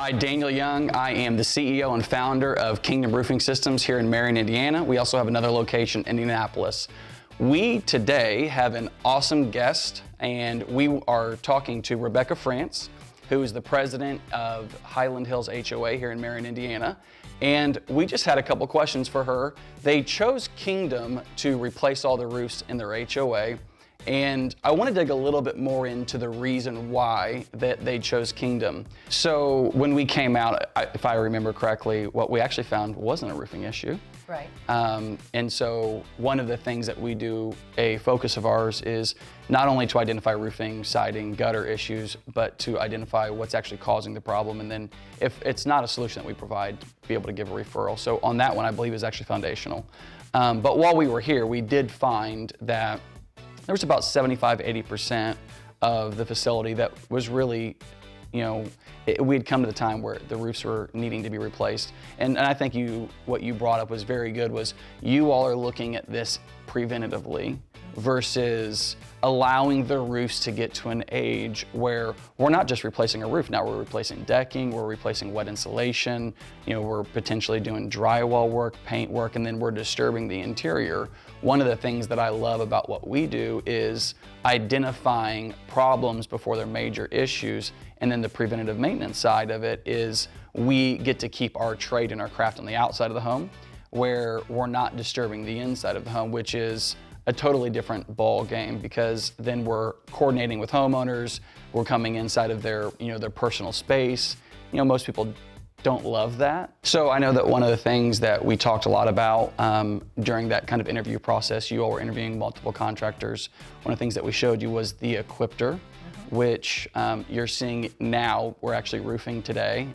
Hi, Daniel Young. I am the CEO and founder of Kingdom Roofing Systems here in Marion, Indiana. We also have another location in Indianapolis. We today have an awesome guest, and we are talking to Rebecca France, who is the president of Highland Hills HOA here in Marion, Indiana. And we just had a couple questions for her. They chose Kingdom to replace all the roofs in their HOA. And I want to dig a little bit more into the reason why that they chose Kingdom. So when we came out, if I remember correctly, what we actually found wasn't a roofing issue. Right. And so one of the things that we do, a focus of ours, is not only to identify roofing, siding, gutter issues, but to identify what's actually causing the problem. And then if it's not a solution that we provide, be able to give a referral. So on that one, I believe is actually foundational. But while we were here, we did find that there was about 75–80% of the facility that was really, we had come to the time where the roofs were needing to be replaced. And I think what you brought up was very good, was you all are looking at this preventatively versus allowing the roofs to get to an age where we're not just replacing a roof. Now we're replacing decking, we're replacing wet insulation, we're potentially doing drywall work, paint work, and then we're disturbing the interior. One of the things that I love about what we do is identifying problems before they're major issues, and then the preventative maintenance side of it is we get to keep our trade and our craft on the outside of the home, where we're not disturbing the inside of the home, which is a totally different ball game, because then we're coordinating with homeowners, we're coming inside of their personal space. Most people don't love that. So I know that one of the things that we talked a lot about during that kind of interview process, you all were interviewing multiple contractors. One of the things that we showed you was the Equipter, which you're seeing now. We're actually roofing today.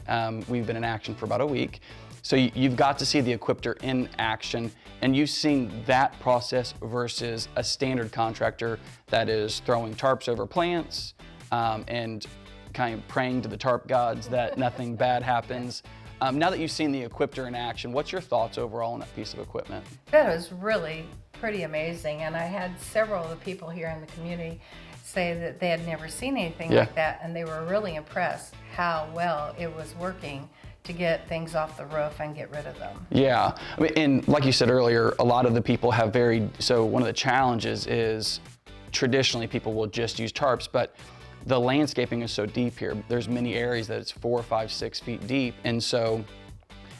We've been in action for about a week. So you've got to see the Equipter in action, and you've seen that process versus a standard contractor that is throwing tarps over plants and kind of praying to the tarp gods that nothing bad happens. Now that you've seen the Equipter in action, what's your thoughts overall on that piece of equipment? That was really pretty amazing, and I had several of the people here in the community say that they had never seen anything like that, and they were really impressed how well it was working to get things off the roof and get rid of them. Yeah, and like you said earlier, a lot of the people have so one of the challenges is traditionally people will just use tarps, but the landscaping is so deep here. There's many areas that it's 4, 5, 6 feet deep, and so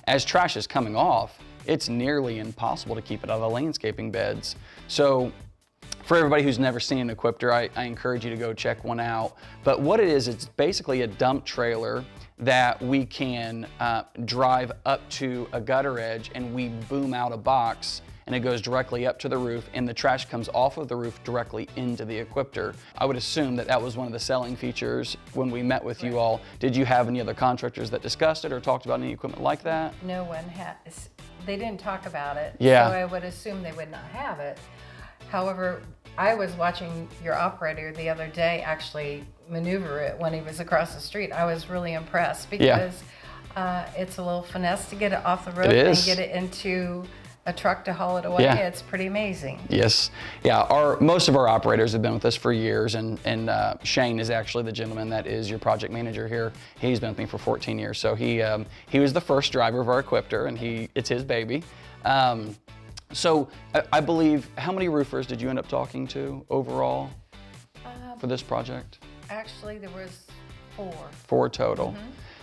as trash is coming off, it's nearly impossible to keep it out of the landscaping beds. So for everybody who's never seen an Equipter, I encourage you to go check one out. But what it is, it's basically a dump trailer that we can drive up to a gutter edge, and we boom out a box, and it goes directly up to the roof, and the trash comes off of the roof directly into the Equipter. I would assume that was one of the selling features when we met with you all. Did you have any other contractors that discussed it or talked about any equipment like that? No one has. They didn't talk about it, Yeah. So I would assume they would not have it. However, I was watching your operator the other day actually maneuver it when he was across the street. I was really impressed because it's a little finesse to get it off the roof and get it into a truck to haul it away. Yeah. It's pretty amazing. Yes, yeah. Most of our operators have been with us for years, and Shane is actually the gentleman that is your project manager here. He's been with me for 14 years, so he was the first driver of our Equipter, and it's his baby. So I believe, how many roofers did you end up talking to overall for this project? Actually, there was 4. 4 total.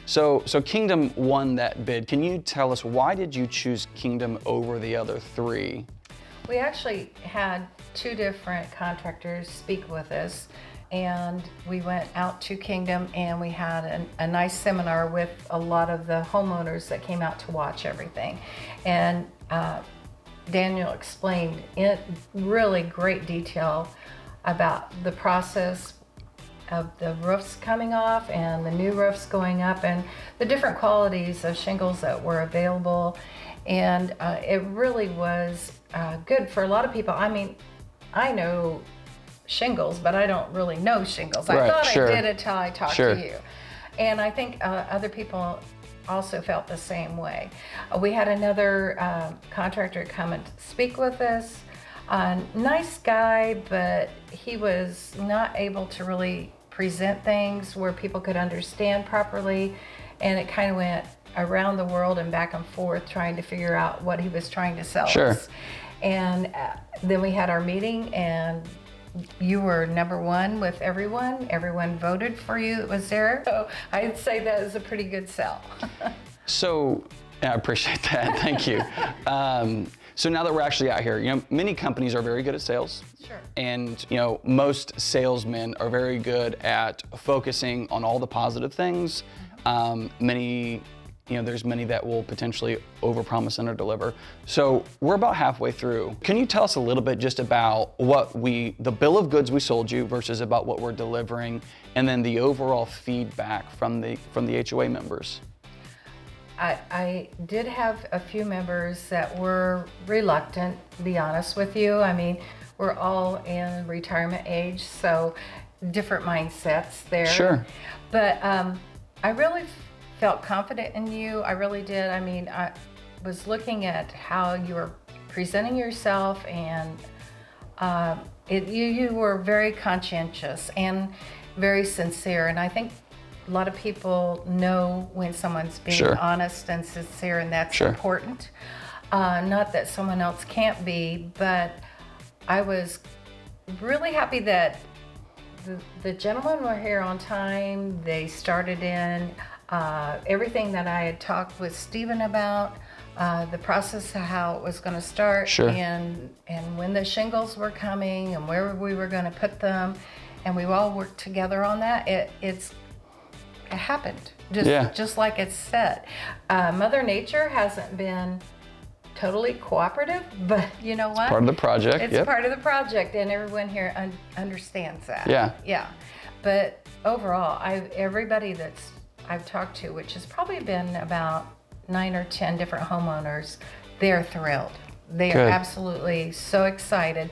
So Kingdom won that bid. Can you tell us, why did you choose Kingdom over the other 3? We actually had 2 different contractors speak with us, and we went out to Kingdom, and we had a nice seminar with a lot of the homeowners that came out to watch everything. And Daniel explained in really great detail about the process of the roofs coming off and the new roofs going up, and the different qualities of shingles that were available. And it really was good for a lot of people. I mean, I know shingles, but I don't really know shingles. I thought I did until I talked to you. And I think other people also felt the same way. We had another contractor come and speak with us. Nice guy, but he was not able to really present things where people could understand properly. and it kind of went around the world and back and forth trying to figure out what he was trying to sell Sure. us. And then we had our meeting, and you were number one with everyone. Everyone voted for you. It was there. So I'd say that is a pretty good sell. So I appreciate that. Thank you. So now that we're actually out here, many companies are very good at sales. Sure. And, most salesmen are very good at focusing on all the positive things. There's many that will potentially overpromise and underdeliver. So we're about halfway through. Can you tell us a little bit just about the bill of goods we sold you versus about what we're delivering, and then the overall feedback from the HOA members? I did have a few members that were reluctant, to be honest with you. I mean, we're all in retirement age, so different mindsets there. Sure. But I really felt confident in you. I really did. I mean, I was looking at how you were presenting yourself, and you were very conscientious and very sincere. And I think a lot of people know when someone's being Sure. honest and sincere, and that's Sure. important. Not that someone else can't be, but I was really happy that the gentlemen were here on time. They started in everything that I had talked with Stephen about, the process of how it was going to start, Sure. and when the shingles were coming and where we were going to put them, and we all worked together on that. It happened just like it's said. Mother Nature hasn't been totally cooperative, but you know what? Part of the project. It's Yep. part of the project, and everyone here understands that. Yeah. Yeah. But overall, everybody that's I've talked to, which has probably been about 9 or 10 different homeowners, they're thrilled. They Good. are absolutely so excited.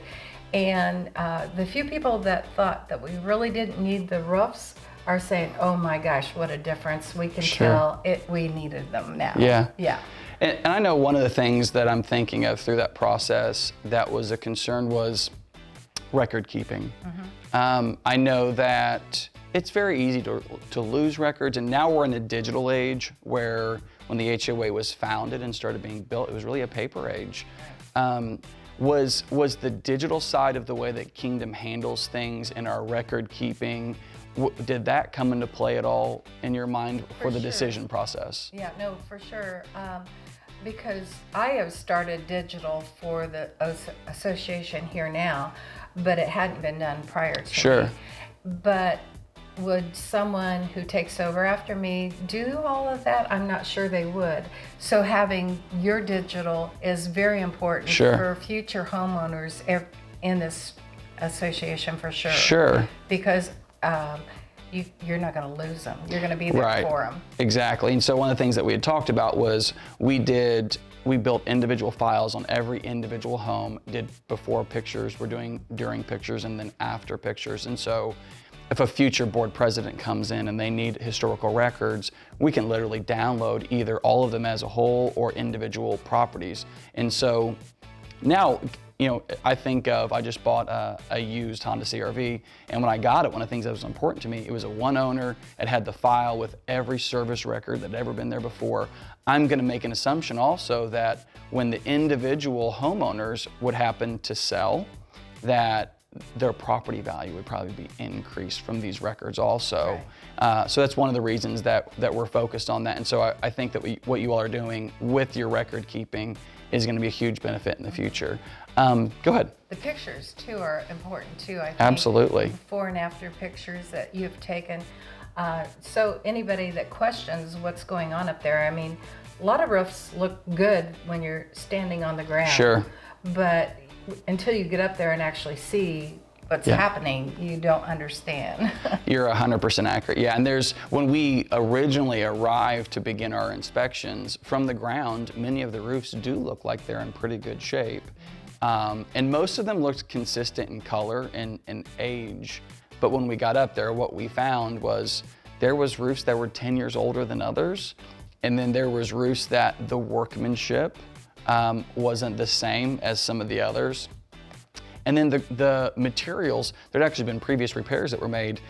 And the few people that thought that we really didn't need the roofs are saying, "Oh my gosh, what a difference! We can Sure. tell we needed them now." Yeah. Yeah. And I know one of the things that I'm thinking of through that process that was a concern was record keeping. I know that it's very easy to lose records, and now we're in a digital age where when the HOA was founded and started being built, it was really a paper age. Was the digital side of the way that Kingdom handles things in our record keeping, did that come into play at all in your mind for the sure. decision process? Yeah, no, for sure. Because I have started digital for the association here now, but it hadn't been done prior to Sure. me. But would someone who takes over after me do all of that? I'm not sure they would. So having your digital is very important Sure. for future homeowners in this association for sure. Sure. Because you're not going to lose them. You're going to be there Right. for them. Exactly. And so one of the things that we had talked about was we built individual files on every individual home, did before pictures, we're doing during pictures, and then after pictures. And so if a future board president comes in and they need historical records, we can literally download either all of them as a whole or individual properties. And so now, I think of, I just bought a used Honda CR-V, and when I got it, one of the things that was important to me, it was a one owner. It had the file with every service record that had ever been there before. I'm going to make an assumption also that when the individual homeowners would happen to sell, that their property value would probably be increased from these records also. Right. So that's one of the reasons that we're focused on that. And so I think that what you all are doing with your record keeping is going to be a huge benefit in the future. Go ahead. The pictures too are important too, I think. Absolutely. Before and after pictures that you've taken. So anybody that questions what's going on up there, I mean, a lot of roofs look good when you're standing on the ground. Sure. But until you get up there and actually see what's happening, you don't understand. You're 100% accurate. Yeah, and when we originally arrived to begin our inspections, from the ground, many of the roofs do look like they're in pretty good shape. And most of them looked consistent in color and age. But when we got up there, what we found was there was roofs that were 10 years older than others. And then there was roofs that the workmanship wasn't the same as some of the others. And then the materials, there'd actually been previous repairs that were made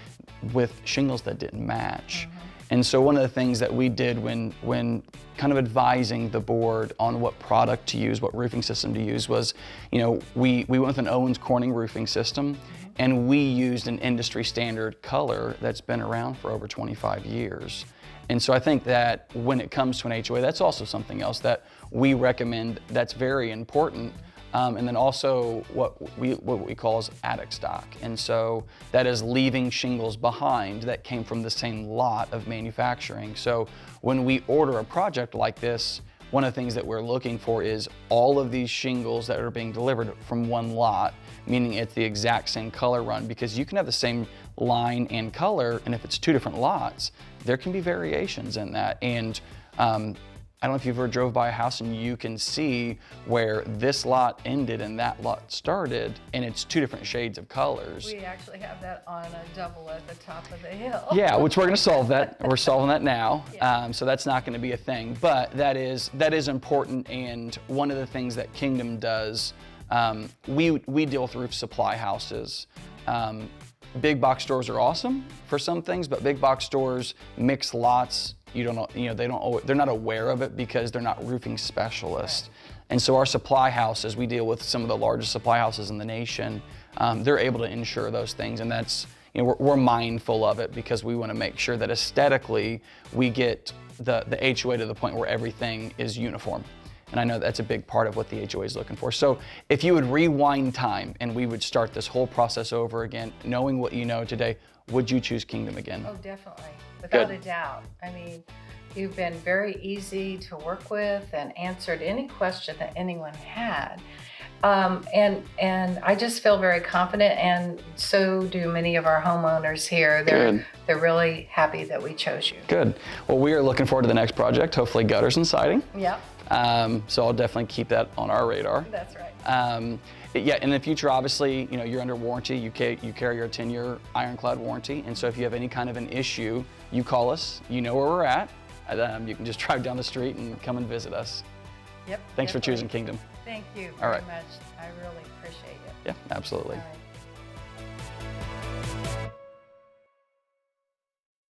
with shingles that didn't match. And so one of the things that we did when kind of advising the board on what product to use, what roofing system to use was, we went with an Owens Corning roofing system, and we used an industry standard color that's been around for over 25 years. And so I think that when it comes to an HOA, that's also something else that we recommend that's very important. And then also what we call is attic stock. And so that is leaving shingles behind that came from the same lot of manufacturing. So when we order a project like this, one of the things that we're looking for is all of these shingles that are being delivered from one lot, meaning it's the exact same color run, because you can have the same line and color, and if it's two different lots, there can be variations in that. And I don't know if you've ever drove by a house and you can see where this lot ended and that lot started, and it's two different shades of colors. We actually have that on a double at the top of the hill. Yeah, which we're going to solve that. We're solving that now. Yeah. So that's not going to be a thing, but that is important. And one of the things that Kingdom does, we deal with roof supply houses. Big box stores are awesome for some things, but big box stores mix lots. They're not aware of it because they're not roofing specialists. Right. And so our supply houses, we deal with some of the largest supply houses in the nation. They're able to insure those things, and that's, we're mindful of it because we want to make sure that aesthetically we get the HOA to the point where everything is uniform. And I know that's a big part of what the HOA is looking for. So if you would rewind time and we would start this whole process over again, knowing what you know today, would you choose Kingdom again? Oh, definitely, without a doubt. I mean, you've been very easy to work with and answered any question that anyone had. And I just feel very confident, and so do many of our homeowners here. They're really happy that we chose you. Good. Well, we are looking forward to the next project, hopefully gutters and siding. Yep. So I'll definitely keep that on our radar. That's right. Yeah, in the future, obviously, you're under warranty. You carry your 10-year ironclad warranty, and so if you have any kind of an issue, you call us. You know where we're at. You can just drive down the street and come and visit us. Yep. Thanks for choosing Kingdom. Thank you All very right. much. I really appreciate it. Yeah, absolutely. All right.